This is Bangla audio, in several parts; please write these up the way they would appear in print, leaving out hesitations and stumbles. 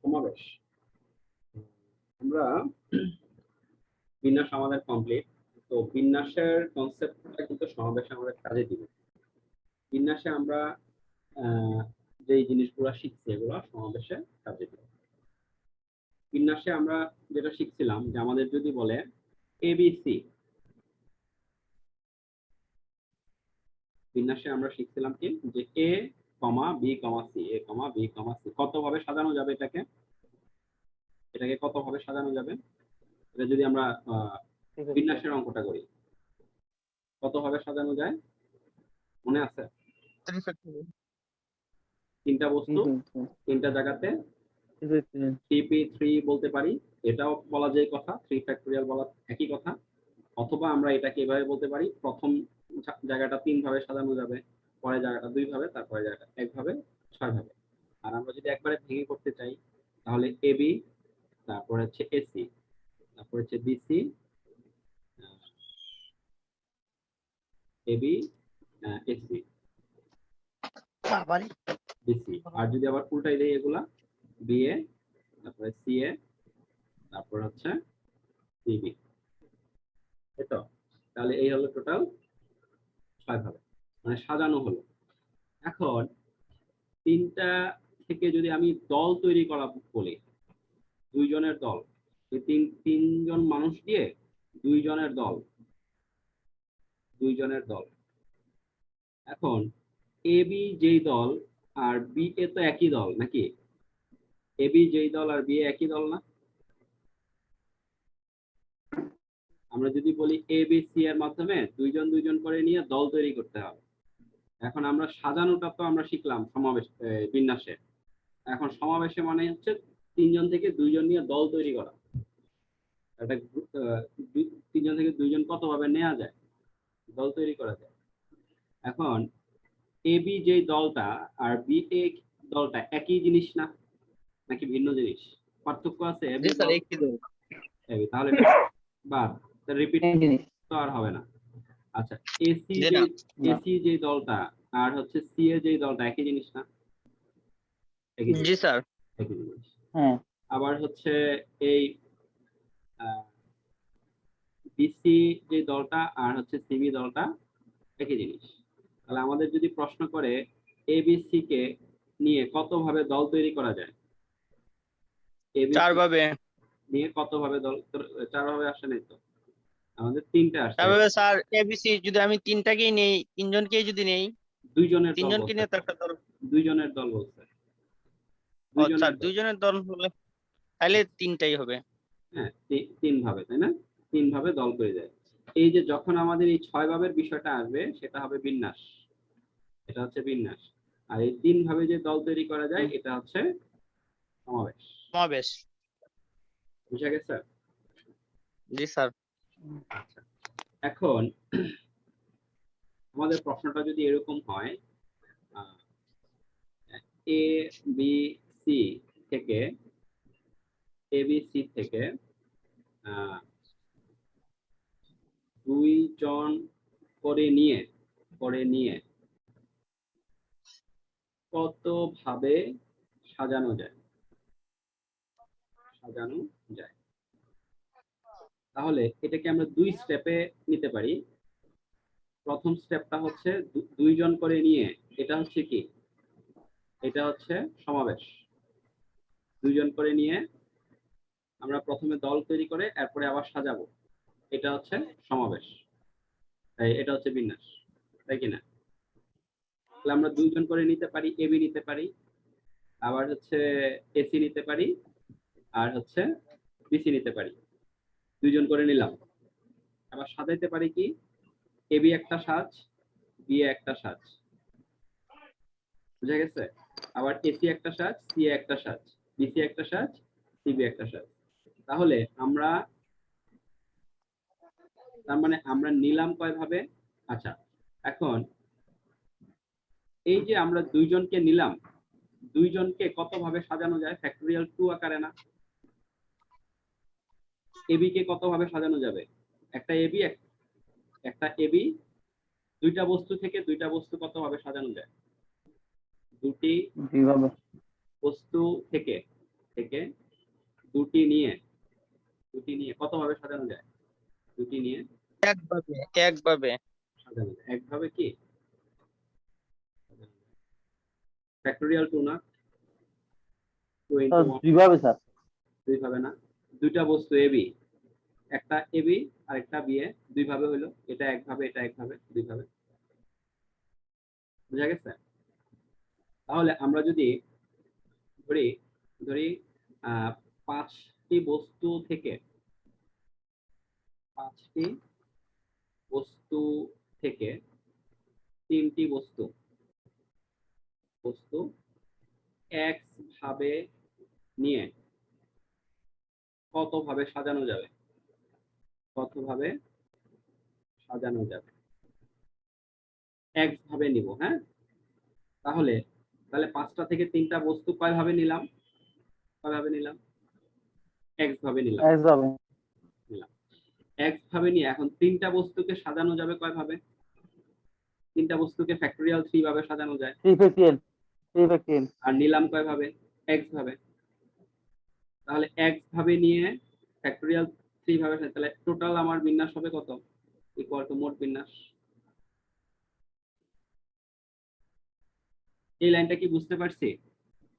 সমাবেশ। আমরা বিন্যাস আমাদের কমপ্লিট। তো বিন্যাসের কনসেপ্টটা কিন্তু সমাবেশে আমাদের কাজে দিবে। বিন্যাসে আমরা যে জিনিসগুলো শিখছি এগুলো সমাবেশে কাজে দিবে। বিন্যাসে আমরা যেটা শিখছিলাম যে আমাদের যদি বলে এবিসি, বিন্যাসে আমরা শিখছিলাম কি যে এ কমা বি কমা সি, এ কমা বি কমা সি কত ভাবে সাজানো যাবে, এটাকে কত ভাবে সাজানো যাবে। এটা যদি আমরা বিন্যাসের অঙ্কটা করি কত ভাবে সাজানো যায় মনে আছে? তিনটা বস্তু তিনটা জায়গাতে 3p3 বলতে পারি, এটাও বলা যায় কথা, 3 ফ্যাক্টোরিয়াল বলা একই কথা। অথবা আমরা এটাকে এভাবে বলতে পারি, প্রথম জায়গাটা 3 ভাবে সাজানো যাবে, পরের জায়গাটা 2 ভাবে, তারপরে জায়গাটা 1 ভাবে, 6 ভাবে। আর আমরা যদি একবারে ভেঙে করতে চাই তাহলে এবি, তারপর হচ্ছে এসি, তারপর হচ্ছে বিসি, এবি, এসি, বিসি। আর যদি আবার উল্টাই দেই এগুলা, বিএ, তারপরে সিএ, তারপর হচ্ছে সিবি, এতো। তাহলে এই হলো টোটাল 6 ভাবে মানে সাজানো হলো। এখন তিনটা থেকে যদি আমি দল তৈরি করা বলি, দুইজনের দল, এই তিনজন মানুষ দিয়ে দুইজনের দল, এখন এ বি যেই দল আর বি এ তো একই দল নাকি? এ বি যেই দল আর বি এ একই দল না? আমরা যদি বলি এ বি সি এর মাধ্যমে দুইজন দুইজন করে নিয়ে দল তৈরি করতে হবে। এখন আমরা সাজানোটা তো আমরা শিখলাম সমাবেশ বিন্যাসে। এখন সমাবেশে মানে হচ্ছে তিনজন থেকে দুইজন নিয়ে দল তৈরি করা। একটা তিনজন থেকে দুইজন কত ভাবে নেওয়া যায়, দল তৈরি করা যায়। এখন এ বি যে দলটা আর বি এ দলটা একই জিনিস না, নাকি ভিন্ন জিনিস? পার্থক্য আছে? তাহলে বাদ, রিপিট তো আর হবে না। আচ্ছা, এসি যে দলটা আর হচ্ছে সি এ যে দলটা একই জিনিস না? জি স্যার, একই জিনিস। আবার হচ্ছে এই বিসি যে দলটা আর হচ্ছে সিবি দলটা একই জিনিস। তাহলে আমাদের যদি প্রশ্ন করে এবিসি কে নিয়ে কত ভাবে দল তৈরি করা যায়, চার ভাবে নিয়ে কত ভাবে দল, চার ভাবে আসে নাই তো, আমাদের তিনটা আসছে। তারপরে স্যার এবিসি যদি আমি তিনটাকেই নেই, তিনজনকেই যদি নেই, দুইজনের দল, তিনজনকে নিয়ে তো একটা দল, দুইজনের দল বলছে, স্যার দুইজনের দল হলে তাহলে তিনটাই হবে। হ্যাঁ, তিন ভাবে, তাই না? তিন ভাবে দল করে যায়। এই যে যখন আমাদের এই 6 ভাবের বিষয়টা আসবে সেটা হবে বিন্যাস, এটা হচ্ছে বিন্যাস। আর এই 3 ভাবে যে দল তৈরি করা যায় এটা হচ্ছে সমাবেশ। বুঝা গেছে? জি স্যার। আচ্ছা, এখন আমাদের প্রশ্নটা যদি এরকম হয়, এ বি সি থেকে দুইজন করে নিয়ে কত ভাবে সাজানো যায়, তাহলে এটাকে আমরা 2 স্টেপে নিতে পারি। প্রথম স্টেপটা হচ্ছে দুইজন করে নিয়ে, এটা হচ্ছে কি, এটা হচ্ছে সমাবেশ। দুইজন করে নিয়ে আমরা প্রথমে দল তৈরি করে এরপরে আবার সাজাবো, এটা হচ্ছে সমাবেশ। তাই এটা হচ্ছে বিন্যাস, তাই কিনা? তাহলে আমরা দুইজন করে নিতে পারি, এবি নিতে পারি, আবার হচ্ছে এসি নিতে পারি, আর হচ্ছে বিসি নিতে পারি। দুইজন করে নিলাম, আবার সাজাইতে পারি কি, এবি একটা সাজ, বি একটা সাজ, বুঝা গেছে? আবার এসি একটা সাজ, সি একটা সাজ, বিসি একটা সাজ, সিবি একটা সাজ। তাহলে আমরা তার মানে আমরা নিলাম কয় ভাবে? আচ্ছা, এখন এই যে আমরা দুইজনকে নিলাম, দুইজনকে কত ভাবে সাজানো যায়? ফ্যাক্টোরিয়াল 2 আকারে না? এবি কে কত ভাবে সাজানো যাবে? একটা এবি দুইটা বস্তু থেকে দুইটা বস্তু কত ভাবে সাজানো যায়? দুটি বস্তু থেকে থেকে দুটি নিয়ে কতভাবে সাজানো যায়? দুটি নিয়ে একভাবে একভাবে সাজানো যায়। একভাবে কি? ফ্যাক্টোরিয়াল 2 না? 2 into 1 দুইভাবে স্যার। দুইভাবে না? দুইটা বস্তু এবি, একটা এবি আর একটা বি এ দুইভাবে হলো। এটা একভাবে, এটা একভাবে, দুইভাবে। বুঝা গেছে? তাহলে আমরা যদি ধরি ধরি 5টি বস্তু থেকে 5টি বস্তু থেকে 3টি বস্তু এক্স ভাবে নিয়ে কতভাবে সাজানো যাবে? কতভাবে সাজানো যাবে? এক্স ভাবে নিব, হ্যাঁ? তাহলে 5টা থেকে 3টা বস্তু কয়ভাবে নিলাম? কয়ভাবে নিলাম? এক্স ভাবে নিলাম। একভাবে। এক্স ভাবে নিয়ে এখন 3টা বস্তুকে সাজানো যাবে কয়ভাবে? 3টা বস্তুকে ফ্যাক্টোরিয়াল 3 ভাবে সাজানো যায়। 3 ফ্যাক্টোরিয়াল 3 ফ্যাক্টোরিয়াল। আর নিলাম কয়ভাবে? এক্স ভাবে। তাহলে এক্স ভাবে নিয়ে ফ্যাক্টোরিয়াল 3 ভাবে, তাহলে টোটাল আমার বিন্যাস হবে কত? ইকুয়াল টু মোট বিন্যাস। এই লাইনটা কি বুঝতে পারছি?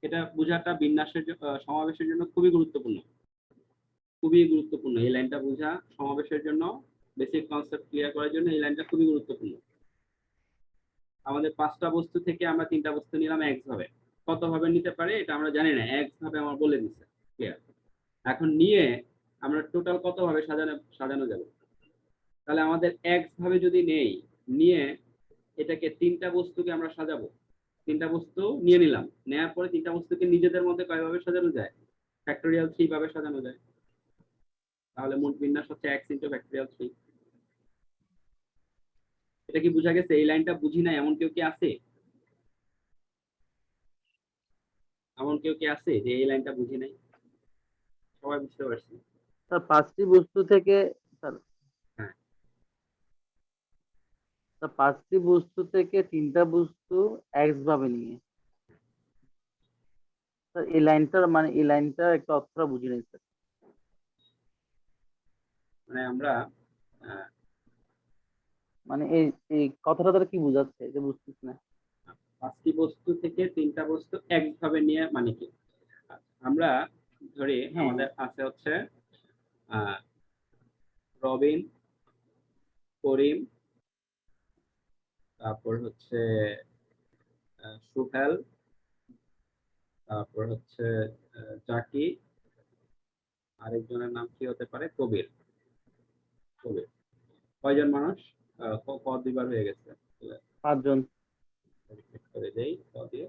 এটা বোঝাটা বিন্যাসের সমাবেশের জন্য খুবই গুরুত্বপূর্ণ। খুবই গুরুত্বপূর্ণ এই লাইনটা বোঝা সমাবেশের জন্য, বেসিক কনসেপ্ট ক্লিয়ার করার জন্য এই লাইনটা খুবই গুরুত্বপূর্ণ। আমাদের 5টা বস্তু থেকে আমরা 3টা বস্তু নিলাম এক্স ভাবে। কতভাবে নিতে পারে এটা আমরা জানি না, এক্স ভাবে আমার বলে দিচ্ছে। ক্লিয়ার? এখন নিয়ে আমরা টোটাল কতভাবে সাজানো যাবে? তাহলে আমাদের এক্স ভাবে যদি নেই, নিয়ে এটাকে 3টা বস্তুকে আমরা সাজাবো। 3টা বস্তু নিয়ে নিলাম, নেওয়ার পরে 3টা বস্তুকে নিজেদের মধ্যে কয়ভাবে সাজানো যায়? ফ্যাক্টোরিয়াল 3 ভাবে সাজানো যায়। তাহলে মোট বিন্যাস হচ্ছে x ইনটু ফ্যাক্টোরিয়াল 3। এটা কি বোঝা গেছে? এই লাইনটা বুঝি না এমন কেউ কি আছে? এমন কেউ কি আছে যে এই লাইনটা বুঝি নাই? সবাই বুঝতে পারছি? স্যার 5টি বস্তু থেকে স্যার হ্যাঁ। স্যার 5টি বস্তু থেকে 3টা বস্তু এক্স ভাবে নিয়ে। স্যার এই লাইনটা একটা অর্থটা বুঝি নাই স্যার। মানে আমরা আহ, মানে এই এই কথাটা তারা কি বোঝাচ্ছে এটা বুঝতেছি না। 5টি বস্তু থেকে 3টা বস্তু এক ভাবে নিয়ে মানে কি? আমরা ধরি হ্যাঁ। আমাদের আছে হচ্ছে রবিন, করিম, তারপর হচ্ছে সুহেল, তারপর হচ্ছে জাকি, আরেকজনের নাম কি হতে পারে? কবির। কবির কয়জন মানুষ? ক দুইবার হয়ে গেছে। 5 জন। করে দেই ক দিয়ে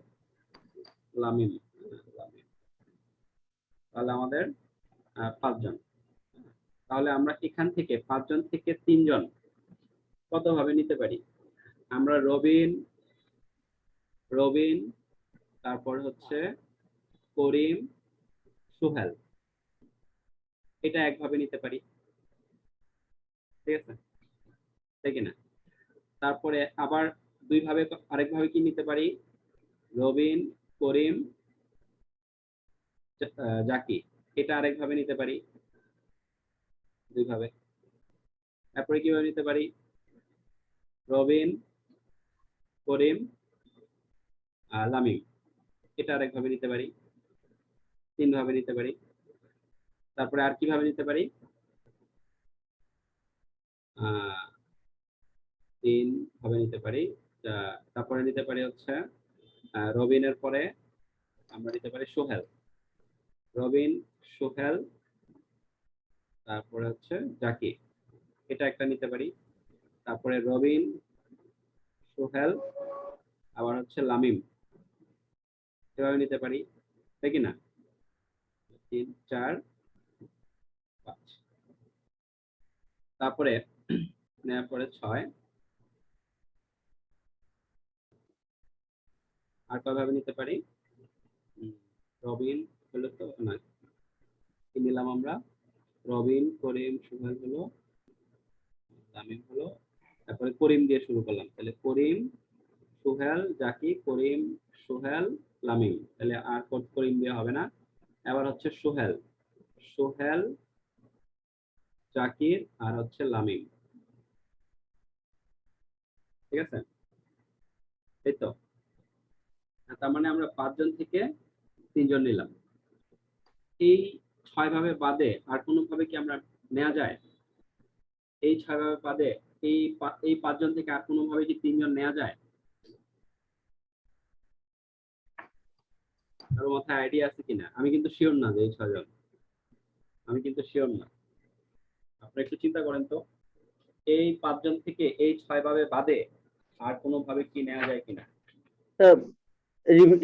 লামিম। লামিম। তাহলে আমাদের 5 জন। তাহলে আমরা এখান থেকে 5 জন থেকে 3 জন কতভাবে নিতে পারি? আমরা রবিন, তারপর হচ্ছে করিম, সুহেল, এটা একভাবে নিতে পারি। ঠিক আছে? তাই কিনা? তারপরে আবার দুইভাবে আরেকভাবে কি নিতে পারি? রবিন, করিম, জাকি, এটা আরেকভাবে নিতে পারি দুইভাবে। তারপরে কিভাবে নিতে পারি? রবিন, করিম, লামিম, এটা আরেকভাবে নিতে পারি। 3 ভাবে নিতে পারি। তারপরে আর কিভাবে নিতে পারি? 3 ভাবে নিতে পারি। তারপরে নিতে পারি হচ্ছে রবিনের পরে আমরা নিতে পারি সোহেল। রবিন, সোহেল, তারপরে হচ্ছে জাকি, এটা একটা নিতে পারি। তারপরে রবিন, সোহেল, আবার হচ্ছে লামিম, এভাবে নিতে পারি। তাই কি না? 3 4 5। তারপরে নেওয়ার পরে 6 আর কয়ভাবে নিতে পারি? রবিন হলো তো না, কি নিলাম আমরা? রবিন, করিম, সোহেল হলো, লামিম হলো, তারপরে করিম দিয়ে শুরু করলাম। তাহলে করিম, সোহেল, জাকি, করিম, সোহেল, লামিম। তাহলে আর করিম দিয়ে হবে না। এবার হচ্ছে সোহেল, সোহেল, জাকির আর হচ্ছে লামিম। ঠিক আছে, এই তো। তার মানে আমরা 5 জন থেকে 3 জন নিলাম। এই 6 ভাবে বাদে আর কোনো ভাবে কি আমরা নেওয়া যায়? এই 6 ভাবে বাদে এই 5 জন থেকে আর কোনো ভাবে কি 3 জন নেওয়া যায়? কারো মাথায় আইডিয়া আছে কিনা? আমি কিন্তু শিওর না যে এই 6 জন, আমি কিন্তু শিওর না। আপনারা একটু চিন্তা করেন তো, এই 5 জন থেকে এই 6 ভাবে বাদে আর কোনো ভাবে কি নেওয়া যায় কিনা?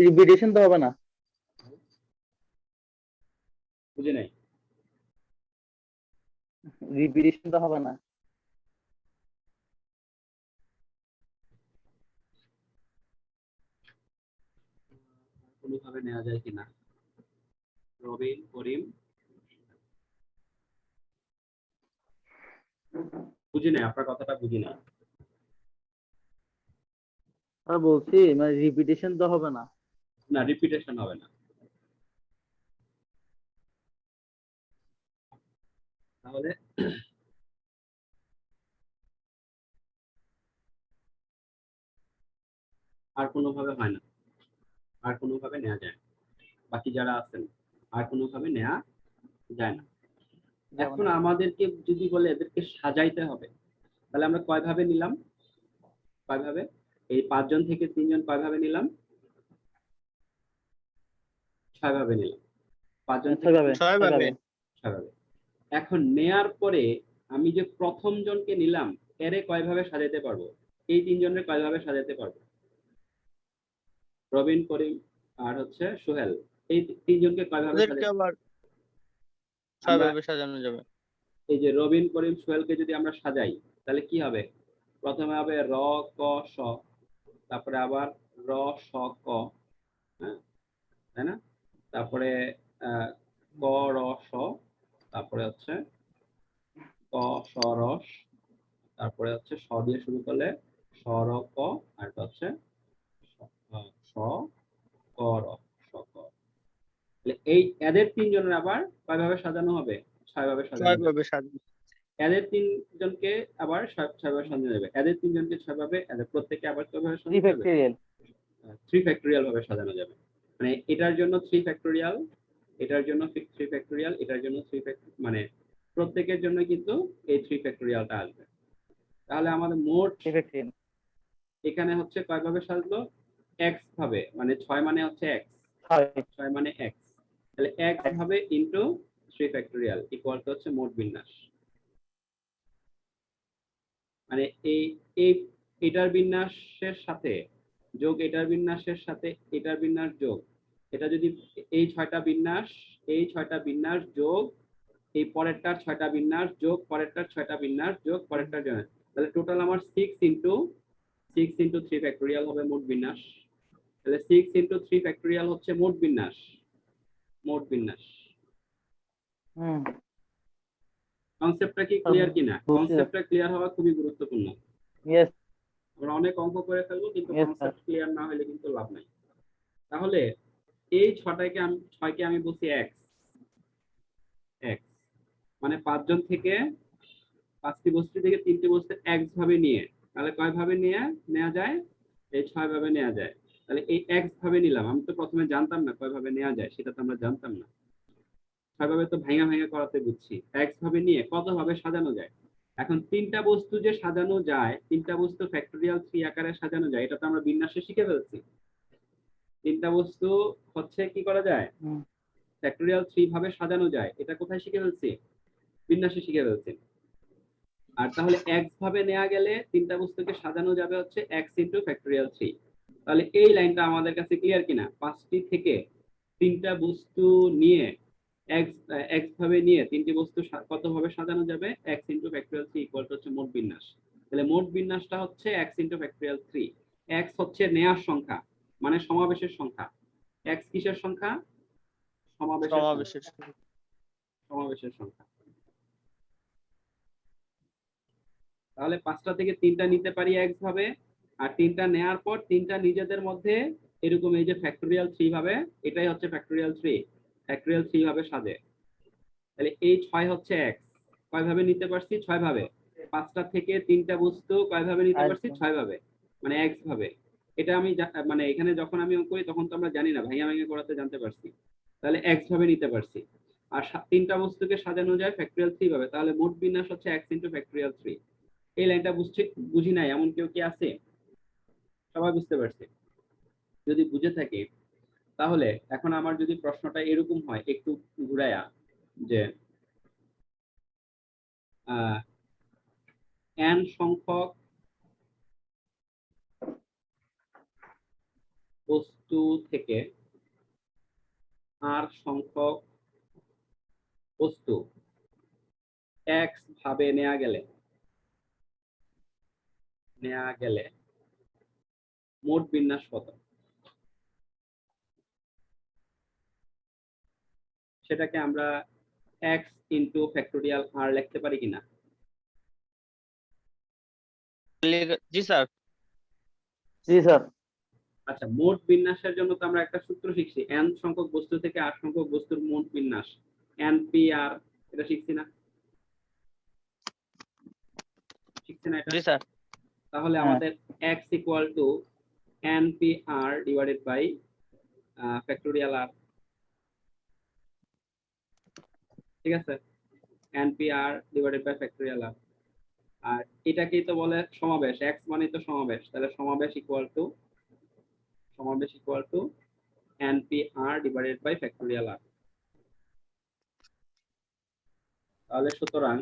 রিপিটেশন তো হবে না? বুঝে নাই। রিপিটেশন তো হবে না? কোনোভাবে নেওয়া যায় কিনা? রবিন, করিম, বুঝি নাই, আপনার কথাটা বুঝি নাই। বলছি মানে রিপিটেশন তো হবে না? না, রিপিটেশন হবে না। তাহলে আর কোনোভাবে হয় না, আর কোনোভাবে নেওয়া যায় না। বাকি যারা আছেন আর কোনোভাবে নেওয়া যায় না। এখন আমাদেরকে যদি বলে এদেরকে সাজাইতে হবে, তাহলে আমরা কয় ভাবে নিলাম? কয় ভাবে? এই 5 জন থেকে 3 জন কয় ভাবে নিলাম? 6 ভাবে নিলাম। 5 জন থেকে 6 ভাবে। 6 ভাবে। এখন নেয়ার পরে আমি যে প্রথম জনকে নিলাম, এরে কয় ভাবে সাজাইতে পারবো? এই 3 জনের কয় ভাবে সাজাইতে পারবো? রবিন, করিম আর হচ্ছে সোহেল, এই 3 জনকে কয় ভাবে ওদেরকে সাজাইতে? আবার 6 আমরা ভাবে সাজানো যাবে। এই যে রবিন, করিম, সোহেলকে যদি আমরা সাজাই, তাহলে কি হবে? প্রথমে হবে র, ক, স, তারপরে আবার র, স, ক, হ্যাঁ, তাই না? তারপরে ক, র, স, তারপরে হচ্ছে ক, স, রস, তারপরে হচ্ছে স দিয়ে শুরু করলে স, র, ক, আর হচ্ছে স, ক, র, স, ক। তাহলে এই এদের 3 জনের আবার কয় ভাবে সাজানো হবে? 6 ভাবে 6 সাজানো যাবে। ভাবে সাজানো। এদের 3 জনকে আবার 6 ভাবে সাজানো যাবে। এদের 3 জনকে 6 ভাবে, এদের প্রত্যেককে আবার কয় ভাবে 3 সাজানো যাবে? ফ্যাক্টরিয়াল। 3 ফ্যাক্টরিয়াল ভাবে সাজানো যাবে। মানে এটার জন্য 3 ফ্যাক্টরিয়াল, এটার জন্য 3 ফ্যাক্টরিয়াল, এটার জন্য 3 ফ্যাক্টরিয়াল, মানে প্রত্যেকের জন্য কিন্তু এই 3 ফ্যাক্টরিয়ালটা আসবে। তাহলে আমাদের মোট 3 ফ্যাক্টরিয়াল। এখানে হচ্ছে কয় ভাবে সাজলো? x ভাবে, মানে 6 মানে হচ্ছে x, 6 মানে x, তাহলে x ভাবে ইনটু 3 ফ্যাক্টরিয়াল ইকুয়াল টু হচ্ছে মোট বিন্যাস। মানে এই এই এটার বিন্যাসের সাথে যোগ এটার বিন্যাসের সাথে এটার বিন্যাস যোগ, এটা যদি এই 6টা বিন্যাস, এই 6টা বিন্যাস যোগ এই পরেরটার 6টা বিন্যাস যোগ পরেরটার 6টা বিন্যাস যোগ পরেরটার জন্য, তাহলে টোটাল আমার 6 ইনটু 3 ফ্যাক্টরিয়াল হবে মোট বিন্যাস। তাহলে 6 ইনটু 3 ফ্যাক্টরিয়াল হচ্ছে মোট বিন্যাস। মোট বিন্যাস। কনসেপ্টটা কি ক্লিয়ার কিনা? কনসেপ্টটা ক্লিয়ার হওয়া খুবই গুরুত্বপূর্ণ। ইয়েস। আমরা অনেক অঙ্ক করে ফেলবো, কিন্তু Yes, কনসেপ্ট ক্লিয়ার না হলে কিন্তু লাভ নাই। তাহলে এই 6কে আমি বলছি x, x মানে 5 জন থেকে 5টি বস্তু থেকে 3টি বস্তু x ভাবে নিয়ে, তাহলে কয় ভাবে নিয়ে নেওয়া যায়? এই 6 ভাবে নেওয়া যায়। তাহলে এই x ভাবে নিলাম, আমি তো প্রথমে জানতাম না কয় ভাবে নেওয়া যায়, সেটা তো আমরা জানতাম না। 6 ভাবে তো ভাঙা ভাঙা করাতে বুঝছি, x ভাবে নিয়ে কত ভাবে সাজানো যায়। এখন 3টা বস্তু যে সাজানো যায়, 3টা বস্তু ফ্যাক্টরিয়াল 3 আকারে সাজানো যায়, এটা তো আমরা বিন্যাসে শিখে ফেলছি। 3টা বস্তু হচ্ছে কি করা যায়? ফ্যাক্টরিয়াল 3 ভাবে সাজানো যায়, এটা কোথায় শিখে ফেলছি? বিন্যাসে শিখে ফেলছি। আর তাহলে x ভাবে নেওয়া গেলে 3টা বস্তুকে সাজানো যাবে হচ্ছে x ইনটু ফ্যাক্টরিয়াল 3। তাহলে এই লাইনটা আমাদের কাছে ক্লিয়ার কিনা? 5টি থেকে 3টা বস্তু নিয়ে x ভাবে নিয়ে 3টি বস্তু কত ভাবে সাজানো যাবে? x into factorial 3 equal to হচ্ছে মোট বিন্যাস। তাহলে মোট বিন্যাসটা হচ্ছে x ইনটু ফ্যাক্টরিয়াল 3। x হচ্ছে নেয়ার সংখ্যা, মানে সমাবেশের সংখ্যা। x কিসের সংখ্যা? সমাবেশের সংখ্যা। তাহলে 5টা থেকে 3টা নিতে পারি x ভাবে, আর 3টা নেয়ার পর 3টা নিজেদের মধ্যে এরকম এই যে ফ্যাক্টরিয়াল 3 ভাবে, এটাই হচ্ছে ফ্যাক্টরিয়াল 3। ফ্যাক্টরিয়াল 3 ভাবে সাজে। তাহলে এই 6 হচ্ছে x, কয় ভাবে নিতে পারছি? 6 ভাবে। 5টা থেকে 3টা বস্তু কয় ভাবে নিতে পারছি? 6 ভাবে, মানে x ভাবে। এটা আমি মানে এখানে যখন আমি অঙ্ক করি তখন তো আমরা জানি না, ভাইয়া ভাইয়া করাতে জানতে পারছি। তাহলে x ভাবে নিতে পারছি। আর 3টা বস্তুকে সাজানো যায় ফ্যাক্টরিয়াল 3 ভাবে, তাহলে মোট বিন্যাস হচ্ছে x ইনটু ফ্যাক্টরিয়াল 3। এই লাইনটা বুঝি নাই এমন কেউ কি আছে? সবাই বুঝতে পারছে? যদি বুঝে থাকে তাহলে এখন আমার যদি প্রশ্নটা এরকম হয়, একটু ঘুরায়া, যে n সংখ্যক বস্তু থেকে r সংখ্যক বস্তু x ভাবে নেওয়া গেলে মোট বিন্যাস কত? সেটাকে আমরা x ইনটু ফ্যাক্টোরিয়াল r লিখতে পারি কিনা? জি স্যার। জি স্যার। আচ্ছা, মোট বিন্যাসের জন্য তো আমরা একটা সূত্র শিখছি, n সংখ্যক বস্তু থেকে r সংখ্যক বস্তুর মোট বিন্যাস, npr। এটা শিখছি না? শিখছি না এটা? জি স্যার। তাহলে হ্যাঁ। আমাদের x equal to npr divided by factorial r। ঠিক আছে, npr divided by factorial r। আর এটাকেই তো বলে সমাবেশ, x মানে তো সমাবেশ, তাহলে সমাবেশ equal to npr divided by factorial r। তাহলে সুতরাং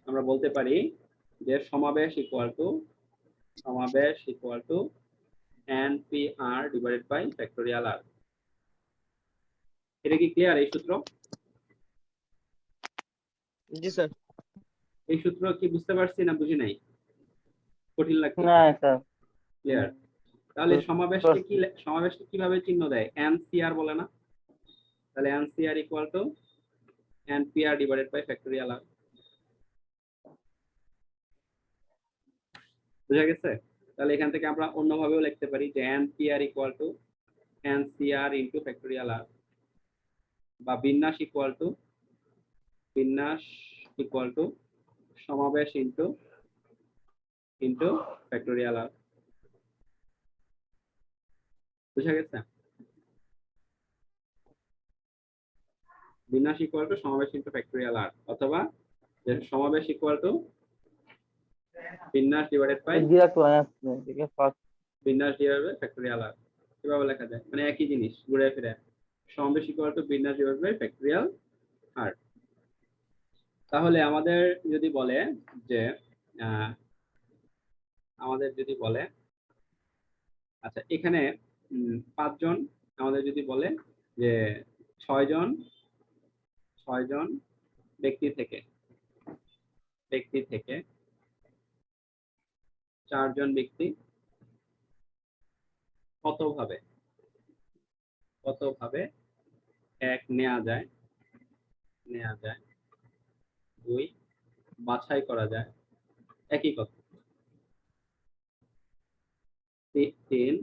আমরা বলতে পারি যে সমাবেশ equal to npr divided by factorial r। এটা কি ক্লিয়ার এই সূত্র? জি স্যার। এই সূত্র কি বুঝতে পারছি না বুঝি নাই? কঠিন লাগছে? না স্যার। ক্লিয়ার। তাহলে সমাবেশকে কিভাবে চিহ্ন দেয়? ncr বলে না? তাহলে ncr equal to npr divided by factorial r। বুঝা গেছে? তাহলে এখান থেকে আমরা অন্যভাবেও লিখতে পারি যে npr equal to ncr into factorial r, বা বিন্যাস ইকুয়াল টু সমাবেশ ইনটু ফ্যাক্টোরিয়াল r। বুঝা গেছে? বিন্যাস ইকুয়াল টু সমাবেশ ইনটু ফ্যাক্টোরিয়াল r, অথবা যে সমাবেশ ইকুয়াল টু বিন্যাস ডিভাইডেড বাই ফ্যাক্টোরিয়াল r। কিভাবে লেখা যায়? মানে একই জিনিস ঘুরে ফিরে। সমাবেশ ইকুয়াল টু বিন্যাস ডিভাইডেড বাই ফ্যাক্টোরিয়াল r। তাহলে আমাদের যদি বলে যে আচ্ছা এখানে 5 জন, আমাদের যদি বলে যে 6 জন ব্যক্তি থেকে 4 জন ব্যক্তি কতভাবে এক নেওয়া যায়, 2 বাছাই করা যায়, একই কথা, 3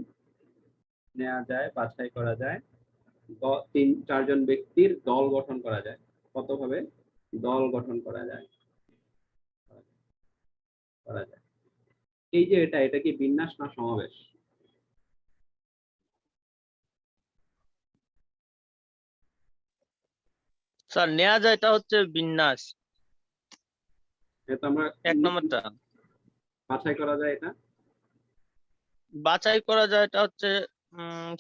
নেওয়া যায়, বাছাই করা যায়, 4 জন ব্যক্তির দল গঠন করা যায়। কতভাবে দল গঠন করা যায়? এই যে এটা কি বিন্যাস না সমাবেশ? স্যার নেওয়া যায় এটা হচ্ছে বিন্যাস, এটা আমরা 1 নম্বরটা। বাছাই করা যায়, এটা বাছাই করা যায় এটা হচ্ছে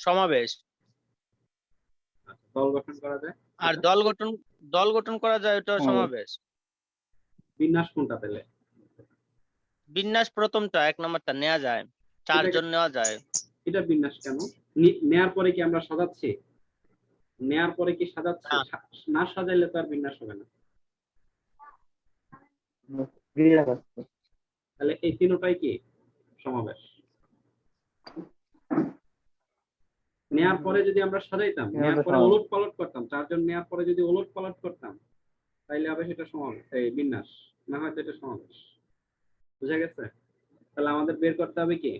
সমাবেশ। দল গঠন করা যায়, আর দল গঠন করা যায় এটা সমাবেশ। বিন্যাস কোনটা পেলে? বিন্যাস প্রথমটা 1 নম্বরটা নেওয়া যায়, 4 জন নেওয়া যায়। এটা বিন্যাস কেন? নেয়ার পরে কি আমরা সাজাচ্ছি? না সাজাইলে তো আর বিন্যাস হবে না। তাহলে এই তিনটাই কি সমাবেশ? নেয়ার পরে যদি আমরা সাজাইতাম, নেয়ার পরে ওলট পালট করতাম, 4 জন নেয়ার পরে যদি ওলট পালট করতাম, তাইলে হবে সেটা সমাবেশ, এই বিন্যাস না হয়তো এটা সমাবেশ। বুঝা গেছে? তাহলে আমাদের বের করতে হবে কি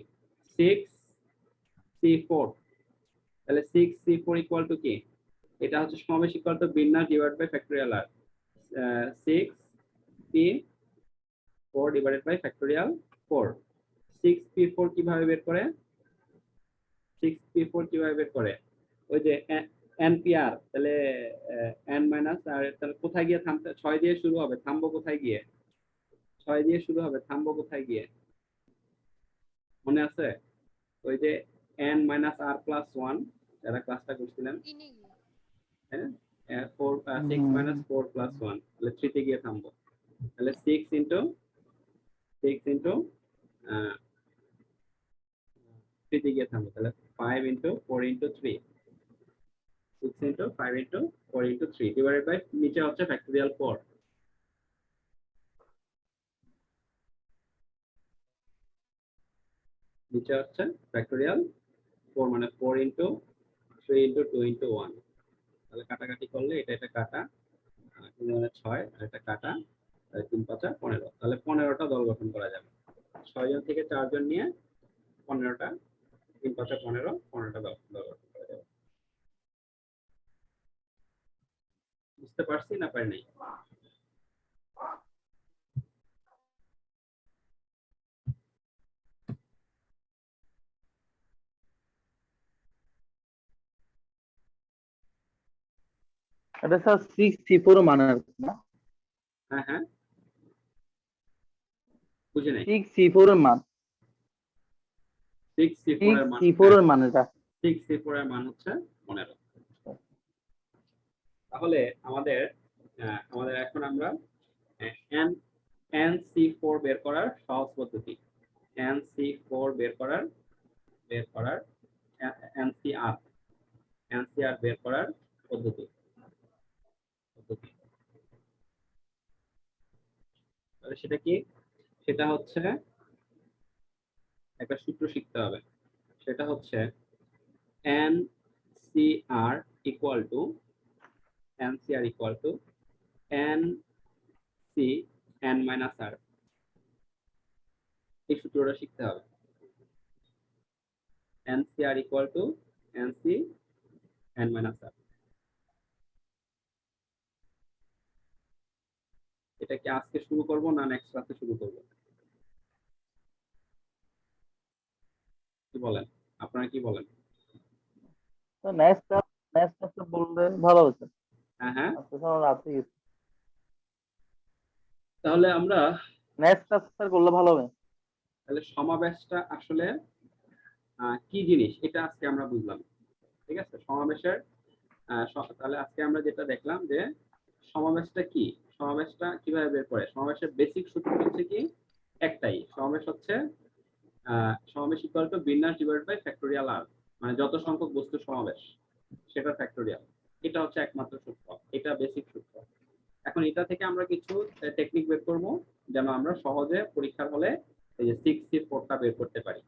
6c4। তাহলে 6c4 ইকুয়াল টু কি? এটা হচ্ছে সমাবেশ ইকুয়াল টু বিন্যাস divide by factorial r 6p4 divided by factorial 4। 6p4 কিভাবে বের করে? 6p4 কিভাবে বের করে? ওই যে npr, তাহলে n মাইনাস আর তাহলে কোথায় গিয়ে থামতে? 6 দিয়ে শুরু হবে, থামবো কোথায় গিয়ে? 6 দিয়ে শুরু হবে, থামবো কোথায় গিয়ে? মনে আছে? ওই যে n মাইনাস r প্লাস 1, যারা ক্লাসটা করছিলেন, হ্যাঁ, 6 মাইনাস 4 প্লাস 1, তাহলে 3 তে গিয়ে থামবো। তাহলে 6 ইন্টু 3 তে গিয়ে থামবো, তাহলে 5 into 4 into 3, 6 into 5 into 4 into 3 divided by নিচে হচ্ছে ফ্যাক্টরিয়াল 4। নিচে হচ্ছে ফ্যাক্টরিয়াল 4 মানে 4 ইন্টু 3 ইন্টু 2 ইন্টু 1। তাহলে কাটাকাটি করলে এটা এটা কাটা, 6 আর এটা কাটা, 3 5 15, তাহলে 15টা দল গঠন করা যাবে। 6 জন থেকে 4 জন নিয়ে 15টা, 3 5 15, 15টা দল গঠন করা যাবে। বুঝতে পারছি না পারি নাই? এটা স্যার 6c4 মানে আর কি না? হ্যাঁ হ্যাঁ, বুঝে নাই। 6c4 এর মান, 6c4 এর মান, 6c4 এর মান এটা 6c4 এর মান হচ্ছে 15। তাহলে আমাদের এখন আমরা nc4 বের করার সহজ পদ্ধতি, nc4 বের করার ncr বের করার পদ্ধতি। তাহলে সেটা কি? সেটা হচ্ছে একটা সূত্র শিখতে হবে। সেটা হচ্ছে ncr equal two nc n minus r। এই সূত্রটা শিখতে হবে। ncr equal two nc n minus r। এটা কি আজকে শুরু করব না নেক্সট ক্লাসে শুরু করব? কি বলেন? আপনারা কি বলেন? তো নেক্সট ক্লাসে বললে ভালো হতো। হ্যাঁ হ্যাঁ, আজকে স্যার রাতে গেছে, তাহলে আমরা নেক্সট ক্লাস স্যার করলে ভালো হবে। তাহলে সমাবেশটা আসলে কি জিনিস এটা আজকে আমরা বুঝলাম। ঠিক আছে, সমাবেশের তাহলে আজকে আমরা যেটা দেখলাম যে সমাবেশটা কি, সমাবেশটা কিভাবে বের করে। সমাবেশের বেসিক সূত্র হচ্ছে কি? একটাই, সমাবেশ হচ্ছে সমাবেশ ইকুয়াল টু বিন্যাস ডিভাইড বাই ফ্যাক্টরিয়াল আর, মানে যত সংখ্যক বস্তু সমাবেশ সেটা ফ্যাক্টরিয়াল। এটা হচ্ছে একমাত্র সূত্র, এটা বেসিক সূত্র। এখন এটা থেকে আমরা কিছু টেকনিক বের করব যেন আমরা সহজে পরীক্ষার হলে এই যে 6c4টা বের করতে পারি।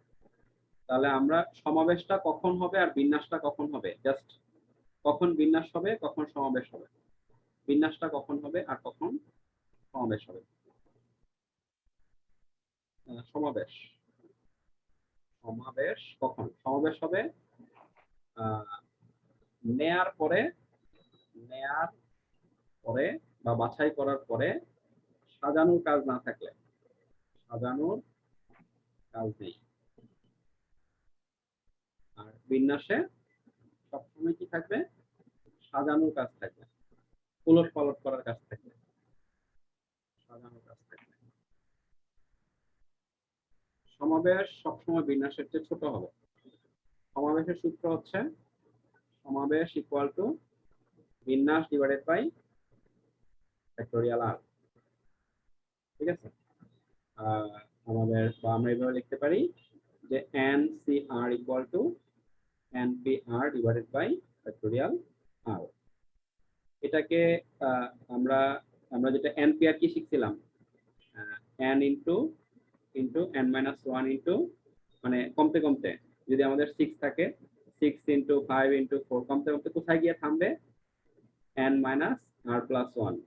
তাহলে আমরা সমাবেশটা কখন হবে আর বিন্যাসটা কখন হবে, জাস্ট কখন বিন্যাস হবে কখন সমাবেশ হবে, বিন্যাসটা কখন হবে আর কখন সমাবেশ হবে। সমাবেশ সমাবেশ কখন? সমাবেশ হবে নেয়ার পরে বা বাছাই করার পরে সাজানোর কাজ না থাকলে, সাজানোর কাজ নেই। আর বিন্যাসে সবসময় কি থাকবে? সাজানোর কাজ থাকবে, উলট পালট করার কাজ থাকবে, সাজানোর কাজ থাকবে। সমাবেশ সবসময় বিন্যাসের চেয়ে ছোট হবে। সমাবেশের সূত্র হচ্ছে সমাবেশ ইকুয়াল টু বিন্যাস ডিভাইডেড বাই ফ্যাক্টরিয়াল আর। ঠিক আছে, আমরা এইভাবে লিখতে পারি যে ncr equal to npr divided by factorial r. এটাকে আমরা আমরা যেটা npr কি শিখছিলাম, n into n minus 1 into, মানে কমতে কমতে যদি আমাদের 6 থাকে 6 ইন্টু 5 ইন্টু 4, কমতে কমতে কোথায় গিয়ে থামবে? n minus r plus 1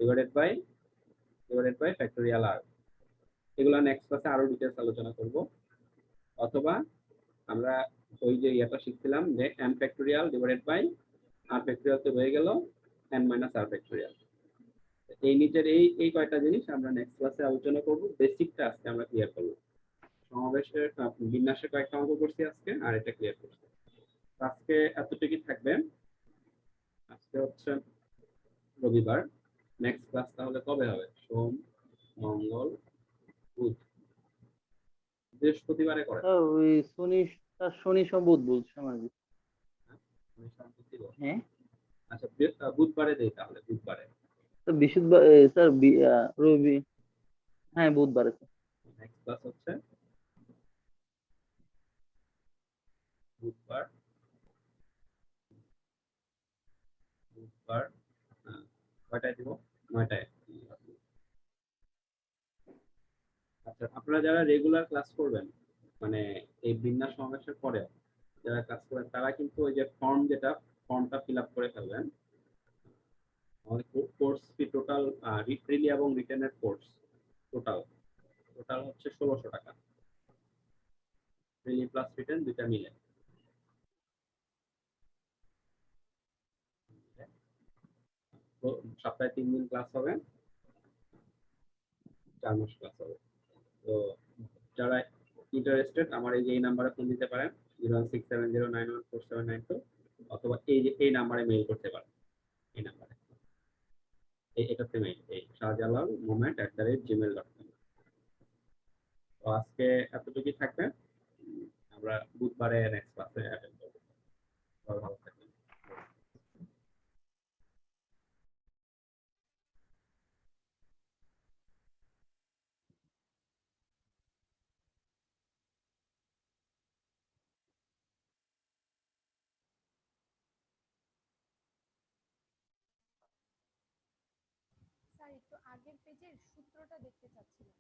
divided by factorial r. এগুলো নেক্সট ক্লাসে আরো ডিটেইলস আলোচনা করব। অথবা আমরা ওই যে এটা শিখছিলাম যে n factorial divided by r factorial তো হয়ে গেল n মাইনাস আর ফ্যাক্টরিয়াল। এই নিচের এই কয়টা জিনিস আমরা নেক্সট ক্লাসে আলোচনা করব, বেসিকটা আজকে আমরা ক্লিয়ার করব। সমাবেশের বিন্যাসের কয়েকটা অঙ্ক করছি আজকে, আর এটা ক্লিয়ার করছি। আজকে এতটুকুই থাকবে। আজকে হচ্ছে রবিবার, নেক্সট ক্লাস তাহলে কবে হবে? সোম, মঙ্গল, বুধ। বৃহস্পতিবারে করে। ওই শনি সব বুধ বলছে আমার। হ্যাঁ, আচ্ছা, বুধবারে দেই তাহলে, বুধবারে। তো বৃহস্পতিবার স্যার রবি, হ্যাঁ বুধবারে স্যার। নেক্সট ক্লাস হচ্ছে বুধবার। বুধবার কয়টায় দিব? 9টায়। আচ্ছা, আপনারা যারা রেগুলার ক্লাস করবেন, মানে এই বিন্যাস সমাবেশের পরে যারা ক্লাস করবেন, তারা কিন্তু ওই যে ফর্মটা ফিল আপ করে ফেলবেন। আমাদের কোর্স ফি টোটাল, প্রিলি এবং রিটেনের কোর্স টোটাল টোটাল হচ্ছে 1600 টাকা, প্রিলি প্লাস রিটেন দুইটা মিলে। তো সপ্তাহে 3 দিন ক্লাস হবে, 4 মাস ক্লাস হবে। তো যারা ইন্টারেস্টেড আমার এই নাম্বারে ফোন দিতে পারেন, 01670914792, অথবা এই নাম্বারে মেইল করতে পারেন। এই নাম্বারে, এটাতে মেইল, এই shahjalalmoment@gmail.com। তো আজকে এতটুকুই থাকবে। আমরা বুধবারে নেক্সট ক্লাসে অ্যাটেন্ড করবো। সবাই ভালো থাকবেন। স্যার একটু আগের পেজের সূত্রটা দেখতে চাচ্ছিলাম।